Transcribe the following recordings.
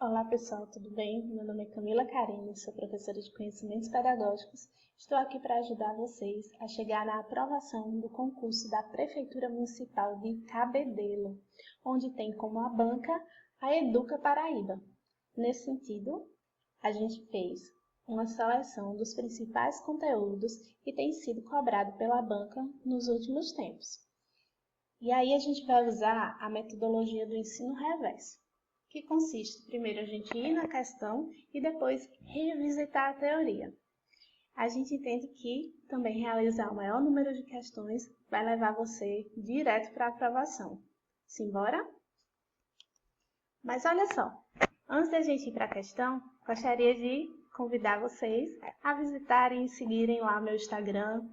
Olá pessoal, tudo bem? Meu nome é Camila Carini, sou professora de Conhecimentos Pedagógicos. Estou aqui para ajudar vocês a chegar na aprovação do concurso da Prefeitura Municipal de Cabedelo, onde tem como a banca a Educa Paraíba. Nesse sentido, a gente fez uma seleção dos principais conteúdos que tem sido cobrado pela banca nos últimos tempos. E aí a gente vai usar a metodologia do ensino reverso, que consiste primeiro a gente ir na questão e depois revisitar a teoria. A gente entende que também realizar o maior número de questões vai levar você direto para a aprovação. Simbora? Mas olha só, antes da gente ir para a questão, gostaria de convidar vocês a visitarem e seguirem lá meu Instagram,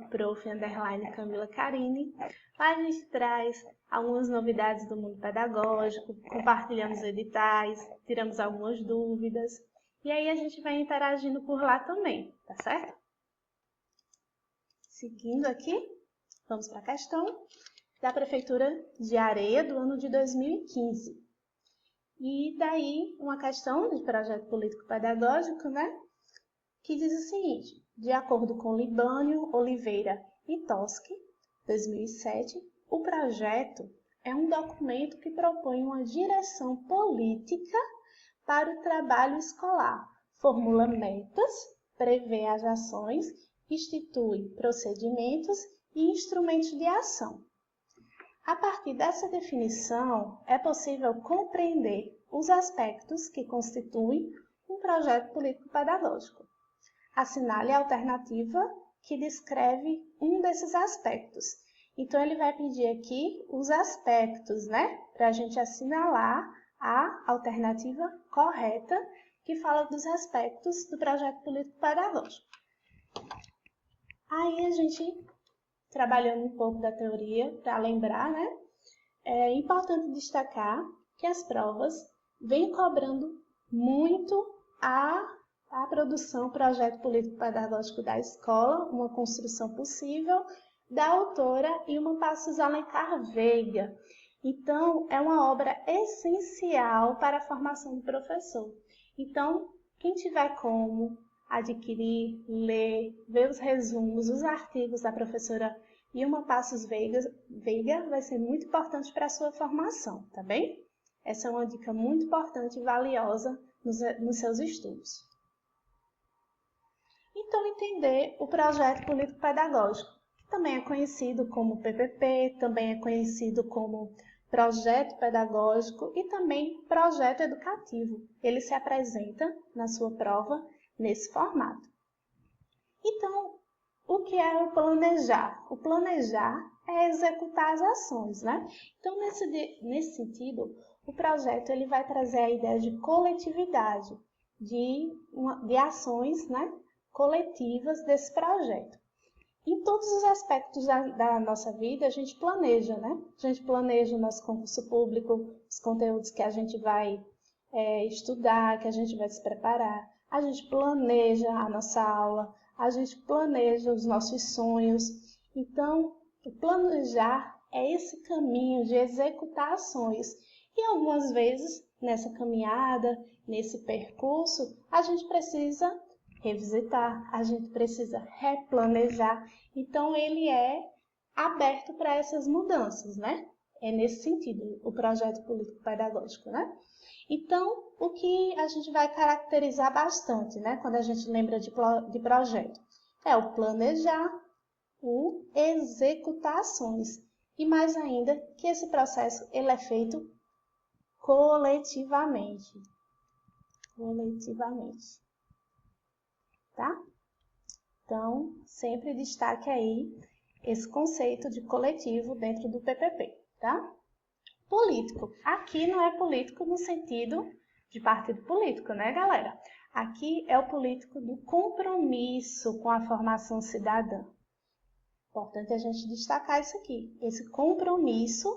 @prof_Camila Carini. Lá a gente traz algumas novidades do mundo pedagógico, compartilhamos editais, tiramos algumas dúvidas, e aí a gente vai interagindo por lá também, tá certo? Seguindo aqui, vamos para a questão da Prefeitura de Areia do ano de 2015. E daí uma questão de projeto político-pedagógico, né? Que diz o seguinte: de acordo com Libânio Oliveira e Toschi, 2007, o projeto é um documento que propõe uma direção política para o trabalho escolar, formula metas, prevê as ações, institui procedimentos e instrumentos de ação. A partir dessa definição, é possível compreender os aspectos que constituem um projeto político-pedagógico. Assinale a alternativa que descreve um desses aspectos. Então, ele vai pedir aqui os aspectos, né? Para a gente assinalar a alternativa correta que fala dos aspectos do projeto político-pedagógico. Aí, a gente, trabalhando um pouco da teoria, para lembrar, né? É importante destacar que as provas vêm cobrando muito a produção, projeto político-pedagógico da escola, uma construção possível, da autora Ilma Passos Alencar Veiga. Então, é uma obra essencial para a formação do professor. Então, quem tiver como adquirir, ler, ver os resumos, os artigos da professora Ilma Passos Veiga vai ser muito importante para a sua formação, tá bem? Essa é uma dica muito importante e valiosa nos seus estudos. Então, entender o projeto político-pedagógico, que também é conhecido como PPP, também é conhecido como projeto pedagógico e também projeto educativo. Ele se apresenta na sua prova nesse formato. Então, o que é o planejar? O planejar é executar as ações, né? Então, nesse sentido, o projeto ele vai trazer a ideia de coletividade, de ações, né, coletivas desse projeto. Em todos os aspectos da nossa vida, a gente planeja, né? A gente planeja o nosso concurso público, os conteúdos que a gente vai estudar, que a gente vai se preparar. A gente planeja a nossa aula, a gente planeja os nossos sonhos. Então, o planejar é esse caminho de executar ações. E algumas vezes, nessa caminhada, nesse percurso, a gente precisa revisitar, a gente precisa replanejar. Então, ele é aberto para essas mudanças, né? É nesse sentido, o projeto político-pedagógico, né? Então, o que a gente vai caracterizar bastante, né? Quando a gente lembra de projeto, é o planejar, o executar ações. E mais ainda, que esse processo ele é feito coletivamente. Tá? Então, sempre destaque aí esse conceito de coletivo dentro do PPP, tá? Político. Aqui não é político no sentido de partido político, né, galera? Aqui é o político do compromisso com a formação cidadã. Importante a gente destacar isso aqui, esse compromisso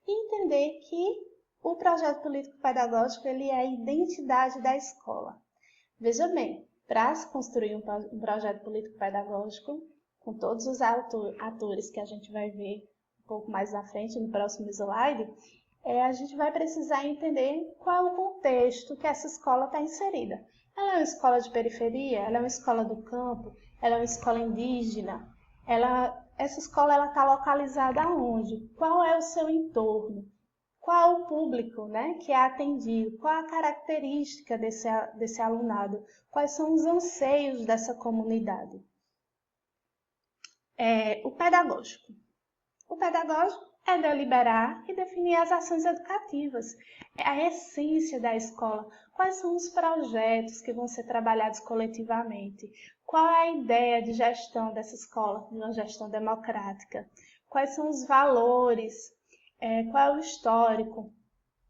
e entender que o projeto político-pedagógico ele é a identidade da escola. Veja bem, para se construir um projeto político-pedagógico, com todos os atores que a gente vai ver um pouco mais à frente no próximo slide, a gente vai precisar entender qual é o contexto que essa escola está inserida. Ela é uma escola de periferia? Ela é uma escola do campo? Ela é uma escola indígena? Essa escola está localizada onde? Qual é o seu entorno? Qual o público, né, que é atendido? Qual a característica desse alunado? Quais são os anseios dessa comunidade? O pedagógico. O pedagógico é deliberar e definir as ações educativas. É a essência da escola. Quais são os projetos que vão ser trabalhados coletivamente? Qual é a ideia de gestão dessa escola, de uma gestão democrática? Quais são os valores? Qual é o histórico?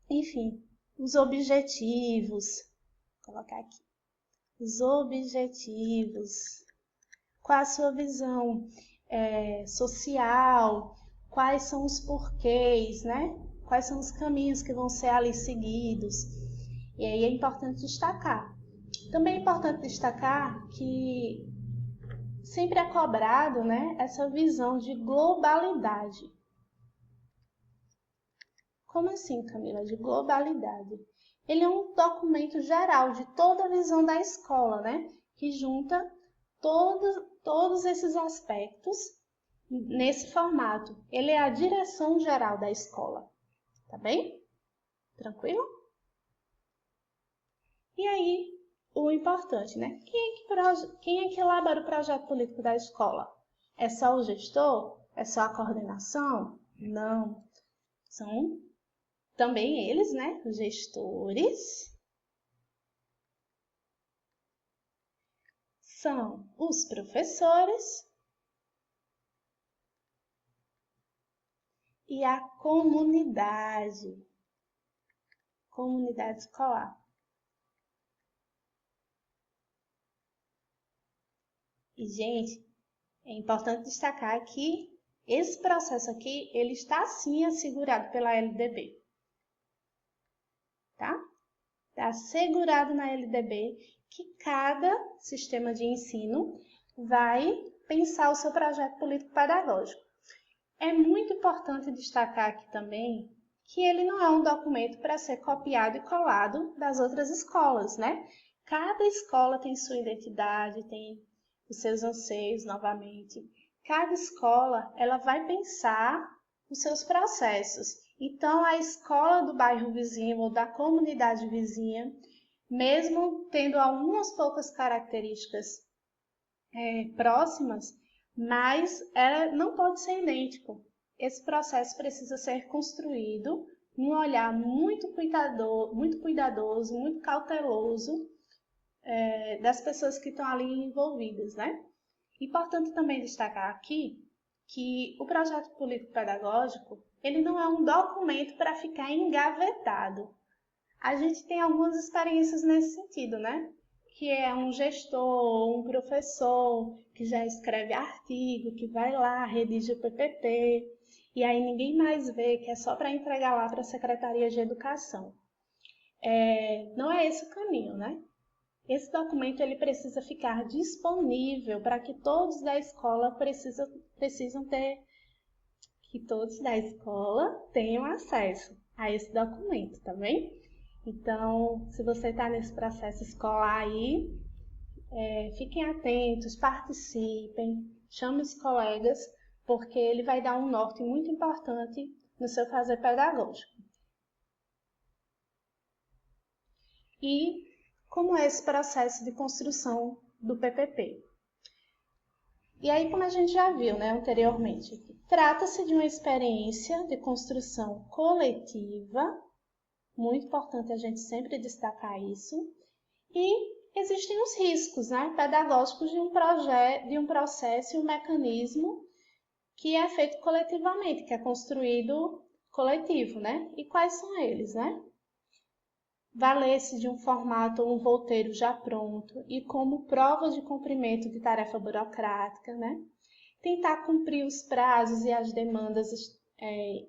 Enfim, os objetivos. Vou colocar aqui. Os objetivos. Qual a sua visão social? Quais são os porquês, né? Quais são os caminhos que vão ser ali seguidos? E aí é importante destacar. Também é importante destacar que sempre é cobrado, né, essa visão de globalidade. Como assim, Camila? De globalidade? Ele é um documento geral de toda a visão da escola, né? Que junta todos esses aspectos nesse formato. Ele é a direção geral da escola. Tá bem? Tranquilo? E aí, o importante, né? Quem é que elabora o projeto político da escola? É só o gestor? É só a coordenação? Não. São também eles, né? Os gestores. São os professores e a comunidade escolar. E, gente, é importante destacar que esse processo aqui, ele está sim assegurado pela LDB, tá? Está assegurado na LDB que cada sistema de ensino vai pensar o seu projeto político-pedagógico. É muito importante destacar aqui também que ele não é um documento para ser copiado e colado das outras escolas, né? Cada escola tem sua identidade, tem os seus anseios novamente. Cada escola, ela vai pensar os seus processos. Então, a escola do bairro vizinho ou da comunidade vizinha, mesmo tendo algumas poucas características próximas, mas ela não pode ser idêntico. Esse processo precisa ser construído num olhar muito cuidadoso, muito cauteloso das pessoas que estão ali envolvidas, né? Importante também destacar aqui que o projeto político-pedagógico, ele não é um documento para ficar engavetado. A gente tem algumas experiências nesse sentido, né? Que é um gestor, um professor que já escreve artigo, que vai lá, redige o PPT, e aí ninguém mais vê que é só para entregar lá para a Secretaria de Educação. Não é esse o caminho, né? Esse documento ele precisa ficar disponível para que todos da escola precisam ter, que todos da escola tenham acesso a esse documento, tá bem? Então, se você está nesse processo escolar aí, fiquem atentos, participem, chame os colegas, porque ele vai dar um norte muito importante no seu fazer pedagógico. E como é esse processo de construção do PPP? E aí, como a gente já viu, né, anteriormente, trata-se de uma experiência de construção coletiva, muito importante a gente sempre destacar isso, e existem os riscos, né, pedagógicos de um processo e um mecanismo que é feito coletivamente, que é construído coletivo, né? E quais são eles, né? Valer-se de um formato ou um roteiro já pronto e como prova de cumprimento de tarefa burocrática, né? Tentar cumprir os prazos e as demandas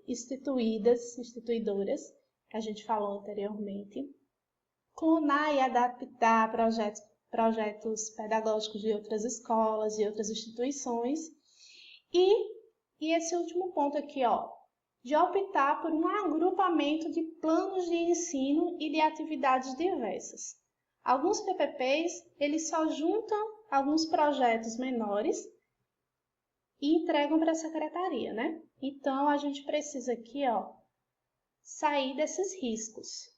instituidoras, que a gente falou anteriormente. Clonar e adaptar projetos pedagógicos de outras escolas e outras instituições. E esse último ponto aqui, ó, de optar por um agrupamento de planos de ensino e de atividades diversas. Alguns PPPs, eles só juntam alguns projetos menores e entregam para a secretaria, né? Então, a gente precisa aqui, ó, sair desses riscos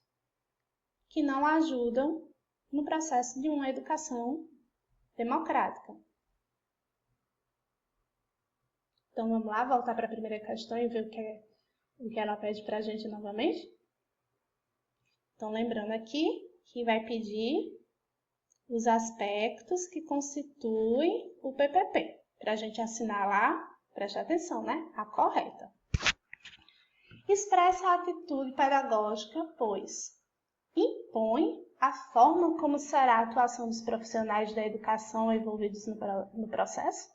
que não ajudam no processo de uma educação democrática. Então, vamos lá, voltar para a primeira questão e ver o que ela pede para a gente novamente. Então, lembrando aqui que vai pedir os aspectos que constituem o PPP, para a gente assinar lá, preste atenção, né? A correta. Expressa a atitude pedagógica, pois impõe a forma como será a atuação dos profissionais da educação envolvidos no processo?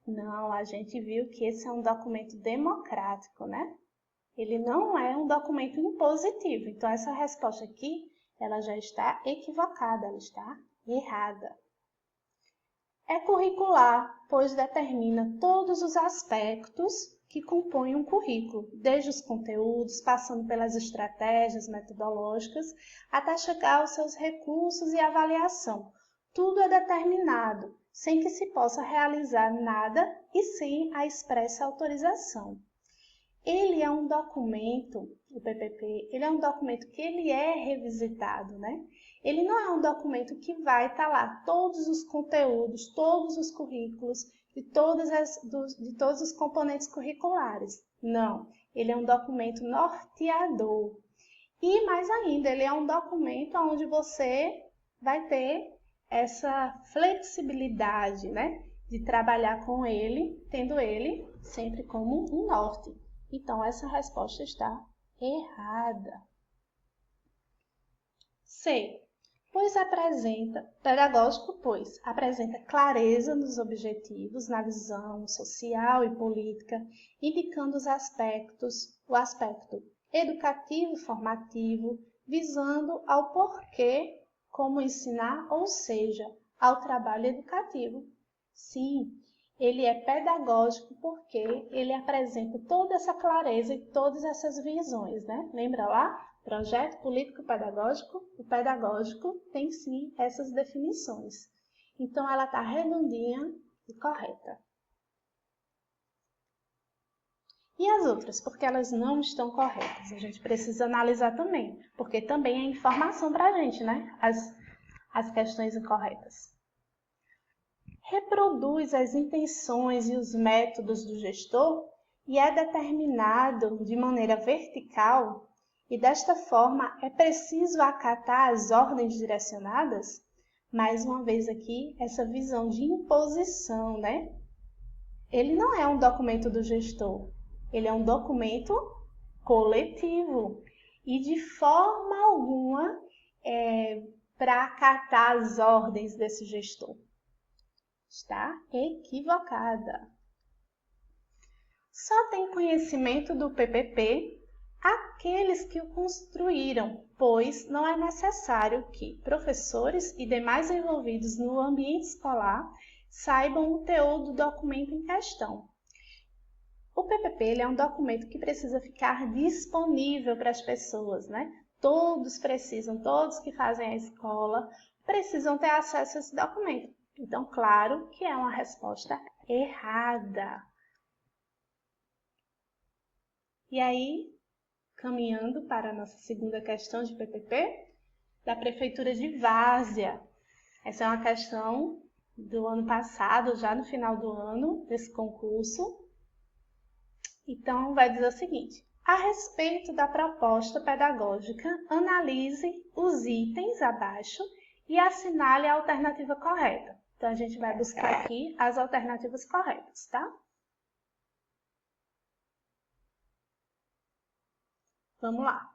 Não, a gente viu que esse é um documento democrático, né? Ele não é um documento impositivo. Então, essa resposta aqui, ela já está equivocada, ela está errada. É curricular, pois determina todos os aspectos que compõem um currículo, desde os conteúdos, passando pelas estratégias metodológicas, até chegar aos seus recursos e avaliação. Tudo é determinado, sem que se possa realizar nada e sem a expressa autorização. Ele é um documento, o PPP, ele é um documento que ele é revisitado, né? Ele não é um documento que vai estar lá todos os conteúdos, todos os currículos, de todos os componentes curriculares. Não, ele é um documento norteador. E mais ainda, ele é um documento onde você vai ter essa flexibilidade, né? De trabalhar com ele, tendo ele sempre como um norte. Então, essa resposta está errada. C. Pedagógico, pois apresenta clareza nos objetivos, na visão social e política, indicando o aspecto educativo e formativo, visando ao porquê, como ensinar, ou seja, ao trabalho educativo. Sim, ele é pedagógico porque ele apresenta toda essa clareza e todas essas visões, né? Lembra lá? Projeto político-pedagógico, o pedagógico tem sim essas definições. Então, ela está redondinha e correta. E as outras? Porque elas não estão corretas. A gente precisa analisar também, porque também é informação para a gente, né? As questões incorretas. Reproduz as intenções e os métodos do gestor e é determinado de maneira vertical. E desta forma, é preciso acatar as ordens direcionadas? Mais uma vez aqui, essa visão de imposição, né? Ele não é um documento do gestor, ele é um documento coletivo. E de forma alguma para acatar as ordens desse gestor. Está equivocada. Só tem conhecimento do PPP aqueles que o construíram, pois não é necessário que professores e demais envolvidos no ambiente escolar saibam o teor do documento em questão. O PPP ele é um documento que precisa ficar disponível para as pessoas, né? Todos que fazem a escola, precisam ter acesso a esse documento. Então, claro que é uma resposta errada. E aí, caminhando para a nossa segunda questão de PPP, da Prefeitura de Várzea. Essa é uma questão do ano passado, já no final do ano, desse concurso. Então, vai dizer o seguinte: a respeito da proposta pedagógica, analise os itens abaixo e assinale a alternativa correta. Então, a gente vai buscar aqui as alternativas corretas, tá? Vamos lá.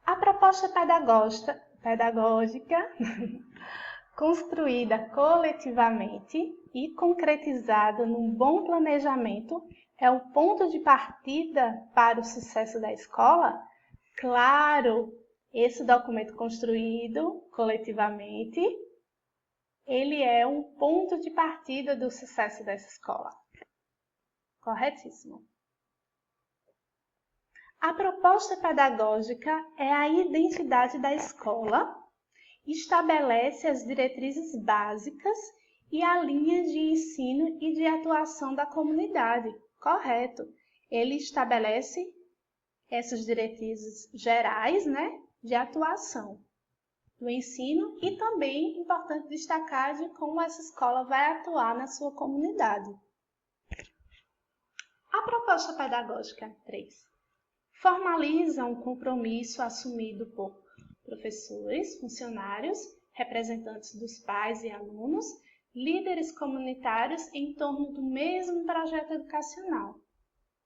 A proposta pedagógica construída coletivamente e concretizada num bom planejamento é o ponto de partida para o sucesso da escola? Claro, esse documento construído coletivamente ele é um ponto de partida do sucesso dessa escola. Corretíssimo. A proposta pedagógica é a identidade da escola, estabelece as diretrizes básicas e a linha de ensino e de atuação da comunidade. Correto. Ele estabelece essas diretrizes gerais, né, de atuação do ensino e também, importante destacar, de como essa escola vai atuar na sua comunidade. A proposta pedagógica 3 formaliza um compromisso assumido por professores, funcionários, representantes dos pais e alunos, líderes comunitários em torno do mesmo projeto educacional.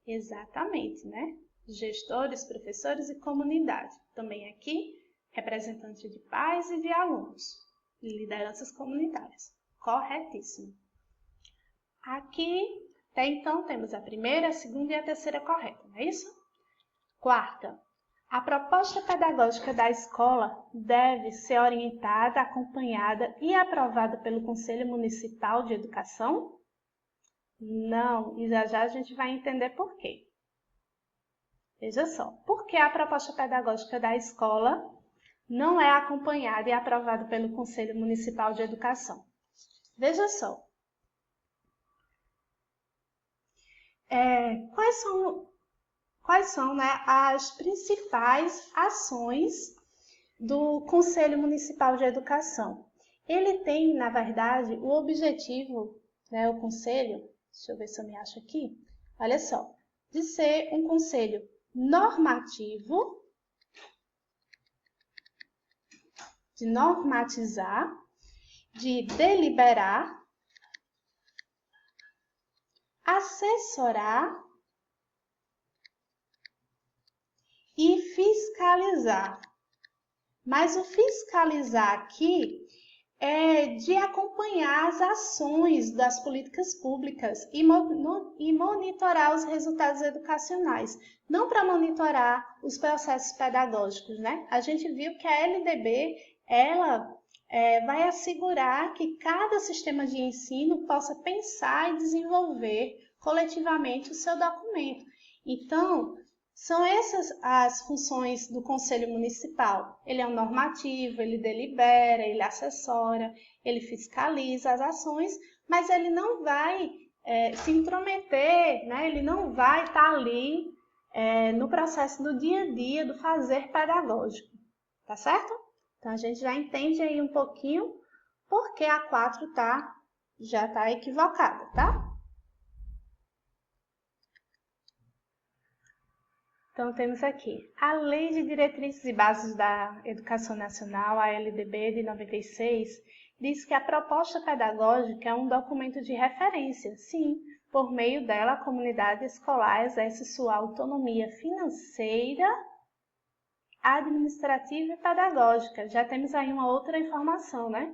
Exatamente, né? Gestores, professores e comunidade. Também aqui, representante de pais e de alunos, e lideranças comunitárias. Corretíssimo. Aqui, até então, temos a primeira, a segunda e a terceira correta, não é isso? Quarta, a proposta pedagógica da escola deve ser orientada, acompanhada e aprovada pelo Conselho Municipal de Educação? Não, e já a gente vai entender por quê. Veja só, por que a proposta pedagógica da escola não é acompanhada e aprovada pelo Conselho Municipal de Educação? Veja só, quais são, né, as principais ações do Conselho Municipal de Educação? Ele tem, na verdade, o objetivo, né, o Conselho, deixa eu ver se eu me acho aqui, olha só, de ser um conselho normativo, de normatizar, de deliberar, assessorar e fiscalizar. Mas o fiscalizar aqui é de acompanhar as ações das políticas públicas e monitorar os resultados educacionais, não para monitorar os processos pedagógicos, né? A gente viu que a LDB, ela vai assegurar que cada sistema de ensino possa pensar e desenvolver coletivamente o seu documento. Então, são essas as funções do Conselho Municipal. Ele é um normativo, ele delibera, ele assessora, ele fiscaliza as ações, mas ele não vai se intrometer, né? Ele não vai estar ali no processo do dia a dia, do fazer pedagógico, tá certo? Então, a gente já entende aí um pouquinho porque a 4 já está equivocada, tá? Então, temos aqui a Lei de Diretrizes e Bases da Educação Nacional, a LDB de 96, diz que a proposta pedagógica é um documento de referência. Sim, por meio dela, a comunidade escolar exerce sua autonomia financeira, administrativa e pedagógica. Já temos aí uma outra informação, né?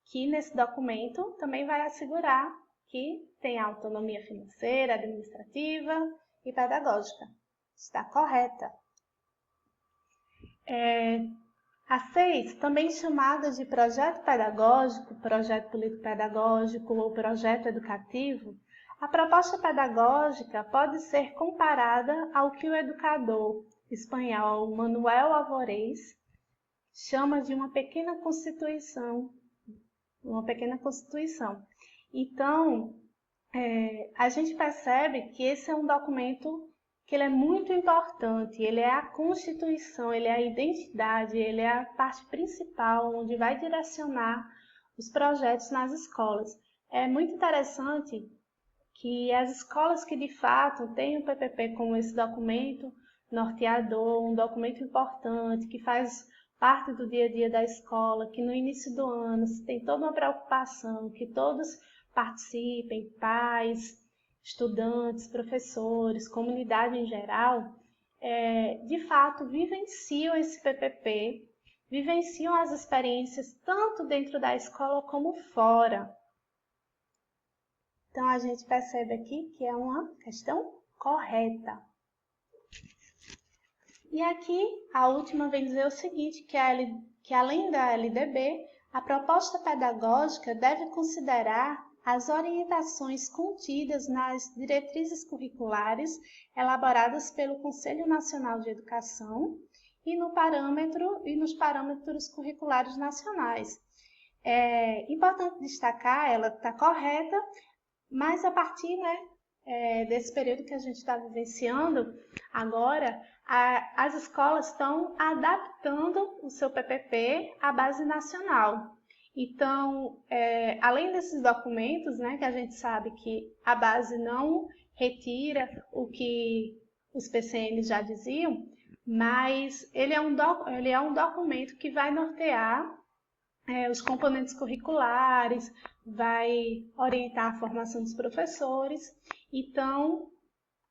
Que nesse documento também vai assegurar que tem autonomia financeira, administrativa e pedagógica. Está correta. A 6, também chamada de projeto pedagógico, projeto político-pedagógico ou projeto educativo, a proposta pedagógica pode ser comparada ao que o educador espanhol Manuel Alvarez chama de uma pequena constituição. Então, a gente percebe que esse é um documento que ele é muito importante, ele é a Constituição, ele é a identidade, ele é a parte principal onde vai direcionar os projetos nas escolas. É muito interessante que as escolas que de fato têm o PPP como esse documento norteador, um documento importante, que faz parte do dia a dia da escola, que no início do ano se tem toda uma preocupação, que todos participem, pais, estudantes, professores, comunidade em geral, de fato vivenciam esse PPP, vivenciam as experiências tanto dentro da escola como fora. Então, a gente percebe aqui que é uma questão correta. E aqui, a última vem dizer o seguinte, que além da LDB, A proposta pedagógica deve considerar as orientações contidas nas diretrizes curriculares elaboradas pelo Conselho Nacional de Educação e nos parâmetros curriculares nacionais. É importante destacar, ela está correta, mas a partir desse período que a gente está vivenciando agora, as escolas estão adaptando o seu PPP à base nacional. Então, além desses documentos, que a gente sabe que a base não retira o que os PCNs já diziam, mas ele é um documento que vai nortear os componentes curriculares, vai orientar a formação dos professores. Então,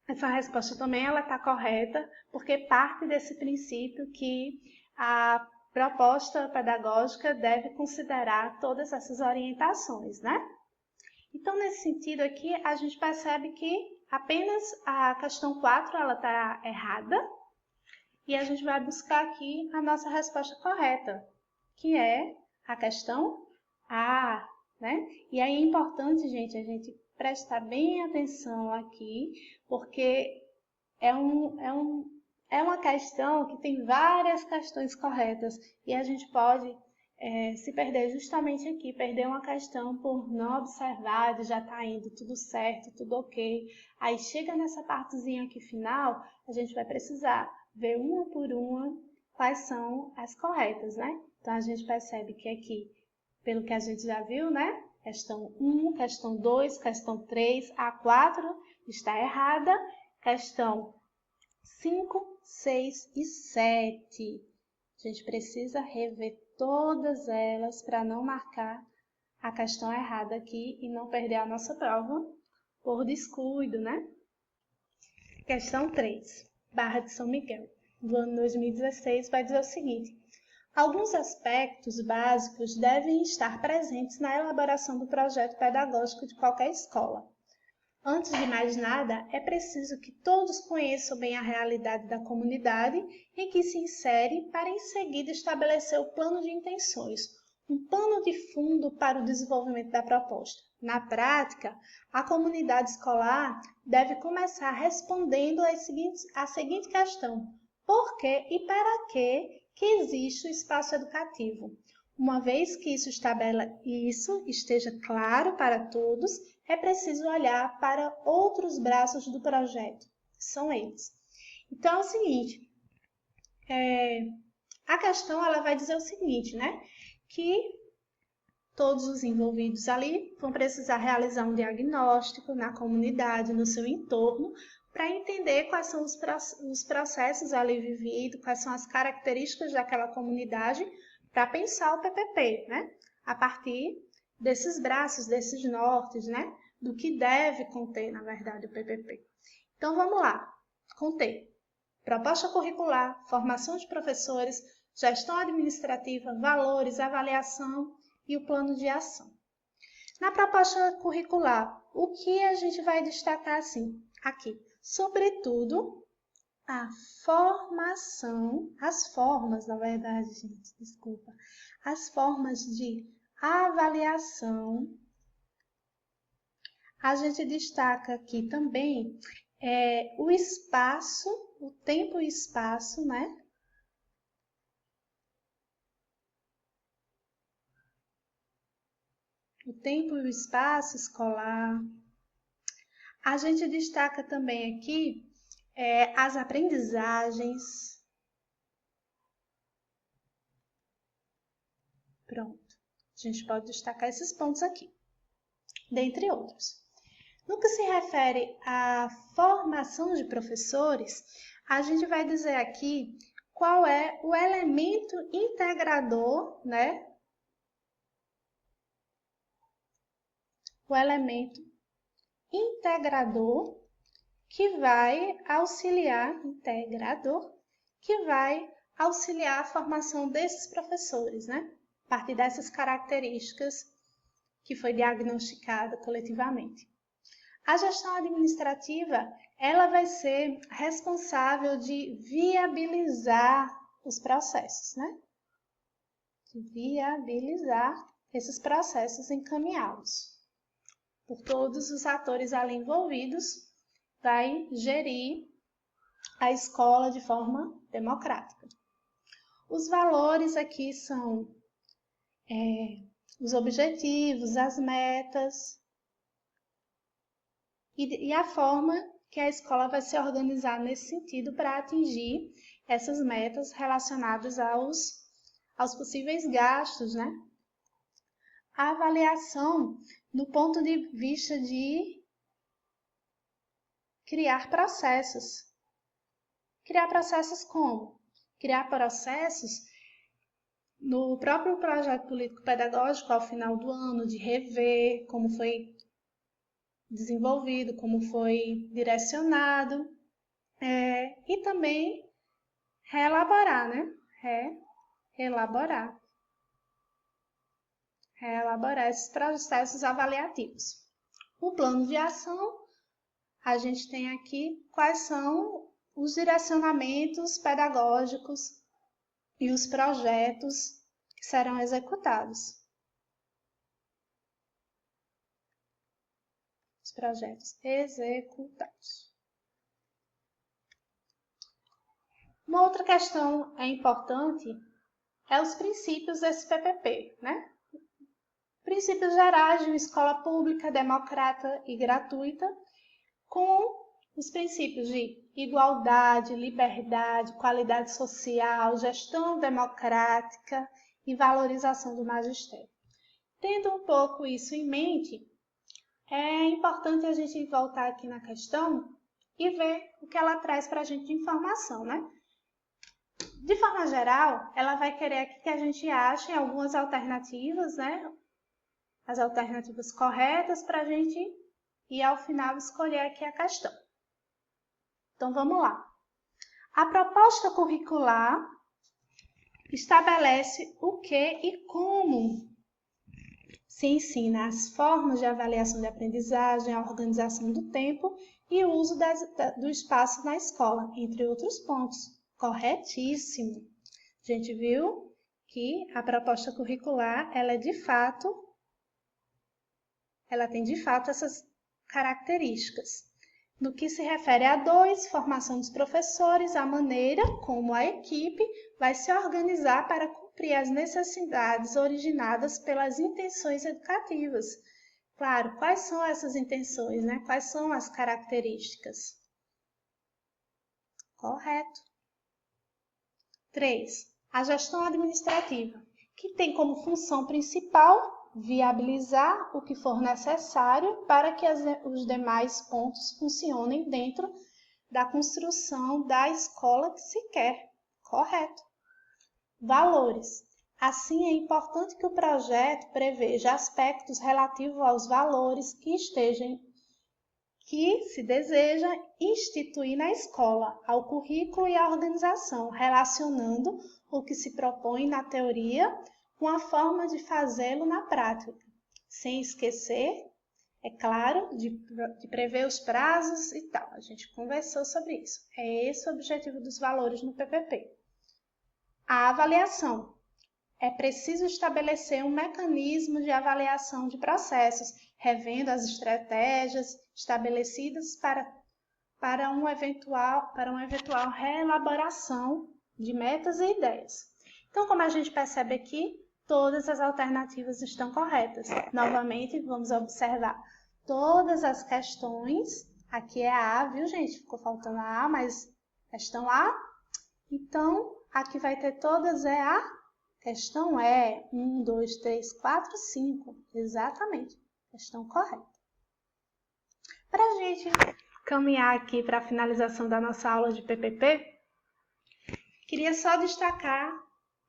essa resposta também está correta, porque parte desse princípio que a proposta pedagógica deve considerar todas essas orientações, né? Então, nesse sentido aqui, a gente percebe que apenas a questão 4 está errada, e a gente vai buscar aqui a nossa resposta correta, que é a questão A, né? E aí é importante, gente, a gente prestar bem atenção aqui, porque é uma questão que tem várias questões corretas e a gente pode se perder justamente aqui, perder uma questão por não observar, de já tá indo tudo certo, tudo ok. Aí chega nessa partezinha aqui final, a gente vai precisar ver uma por uma quais são as corretas, né? Então, a gente percebe que aqui, pelo que a gente já viu, né? Questão 1, questão 2, questão 3, a 4 está errada. Questão 5, 6 e 7. A gente precisa rever todas elas para não marcar a questão errada aqui e não perder a nossa prova por descuido, né? Questão 3, Barra de São Miguel, do ano 2016, vai dizer o seguinte: alguns aspectos básicos devem estar presentes na elaboração do projeto pedagógico de qualquer escola. Antes de mais nada, é preciso que todos conheçam bem a realidade da comunidade em que se insere para em seguida estabelecer o plano de intenções, um pano de fundo para o desenvolvimento da proposta. Na prática, a comunidade escolar deve começar respondendo a seguinte questão: por que e para que existe o espaço educativo? Uma vez que isso esteja claro para todos, é preciso olhar para outros braços do projeto. São eles. Então, é o seguinte, a questão ela vai dizer o seguinte, né? Que todos os envolvidos ali vão precisar realizar um diagnóstico na comunidade, no seu entorno, para entender quais são os processos ali vividos, quais são as características daquela comunidade, para pensar o PPP, né? A partir desses braços, desses nortes, né? Do que deve conter, na verdade, o PPP. Então, vamos lá. Conter proposta curricular, formação de professores, gestão administrativa, valores, avaliação e o plano de ação. Na proposta curricular, o que a gente vai destacar assim? Aqui, sobretudo, a formação, as formas, na verdade, gente, desculpa, as formas de avaliação. A gente destaca aqui também o espaço, o tempo e espaço, né? O tempo e o espaço escolar. A gente destaca também aqui as aprendizagens. Pronto. A gente pode destacar esses pontos aqui, dentre outros. No que se refere à formação de professores, a gente vai dizer aqui qual é o elemento integrador, né? O elemento integrador que vai auxiliar a formação desses professores, né? A partir dessas características que foi diagnosticada coletivamente. A gestão administrativa, ela vai ser responsável de viabilizar os processos, né? de viabilizar esses processos encaminhados por todos os atores ali envolvidos, vai gerir a escola de forma democrática. Os valores aqui são os objetivos, as metas e a forma que a escola vai se organizar nesse sentido para atingir essas metas relacionadas aos possíveis gastos, né? A avaliação do ponto de vista de criar processos. Criar processos como? Criar processos no próprio projeto político-pedagógico ao final do ano, de rever como foi desenvolvido, como foi direcionado, e também reelaborar, né? Reelaborar esses processos avaliativos. O plano de ação, a gente tem aqui quais são os direcionamentos pedagógicos e os projetos que serão executados. Os projetos executados. Uma outra questão importante é os princípios desse PPP, né? Princípios gerais de uma escola pública, democrática e gratuita, com os princípios de igualdade, liberdade, qualidade social, gestão democrática e valorização do magistério. Tendo um pouco isso em mente, é importante a gente voltar aqui na questão e ver o que ela traz para a gente de informação, né? De forma geral, ela vai querer aqui que a gente ache algumas alternativas, né? As alternativas corretas para a gente ir ao final escolher aqui a questão. Então, vamos lá. A proposta curricular estabelece o que e como se ensina as formas de avaliação de aprendizagem, a organização do tempo e o uso do espaço na escola, entre outros pontos. Corretíssimo. A gente viu que a proposta curricular, ela tem de fato essas características. No que se refere a 2, formação dos professores, a maneira como a equipe vai se organizar para cumprir as necessidades originadas pelas intenções educativas. Claro, quais são essas intenções, né? Quais são as características? Correto. 3. A gestão administrativa, que tem como função principal viabilizar o que for necessário para que os demais pontos funcionem dentro da construção da escola que se quer. Correto. Valores. Assim, é importante que o projeto preveja aspectos relativos aos valores que se deseja instituir na escola, ao currículo e à organização, relacionando o que se propõe na teoria com a forma de fazê-lo na prática, sem esquecer, é claro, de prever os prazos e tal. A gente conversou sobre isso. É esse o objetivo dos valores no PPP. A avaliação. É preciso estabelecer um mecanismo de avaliação de processos, revendo as estratégias estabelecidas para uma eventual reelaboração de metas e ideias. Então, como a gente percebe aqui, todas as alternativas estão corretas. Novamente, vamos observar todas as questões. Aqui é a A, viu, gente? Ficou faltando a A, mas questão A. Então, aqui vai ter todas a questão é 1, 2, 3, 4, 5. Exatamente. Questão correta. Para a gente caminhar aqui para a finalização da nossa aula de PPP, queria só destacar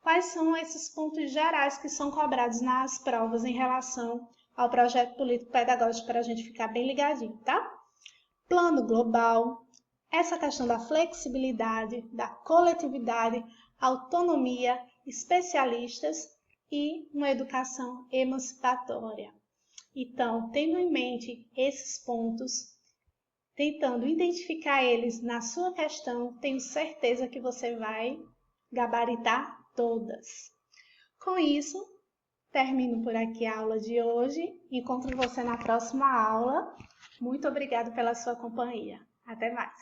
quais são esses pontos gerais que são cobrados nas provas em relação ao projeto político-pedagógico para a gente ficar bem ligadinho, tá? Plano global, essa questão da flexibilidade, da coletividade, autonomia, especialistas e uma educação emancipatória. Então, tendo em mente esses pontos, tentando identificar eles na sua questão, tenho certeza que você vai gabaritar todas. Com isso, termino por aqui a aula de hoje e encontro você na próxima aula. Muito obrigada pela sua companhia. Até mais!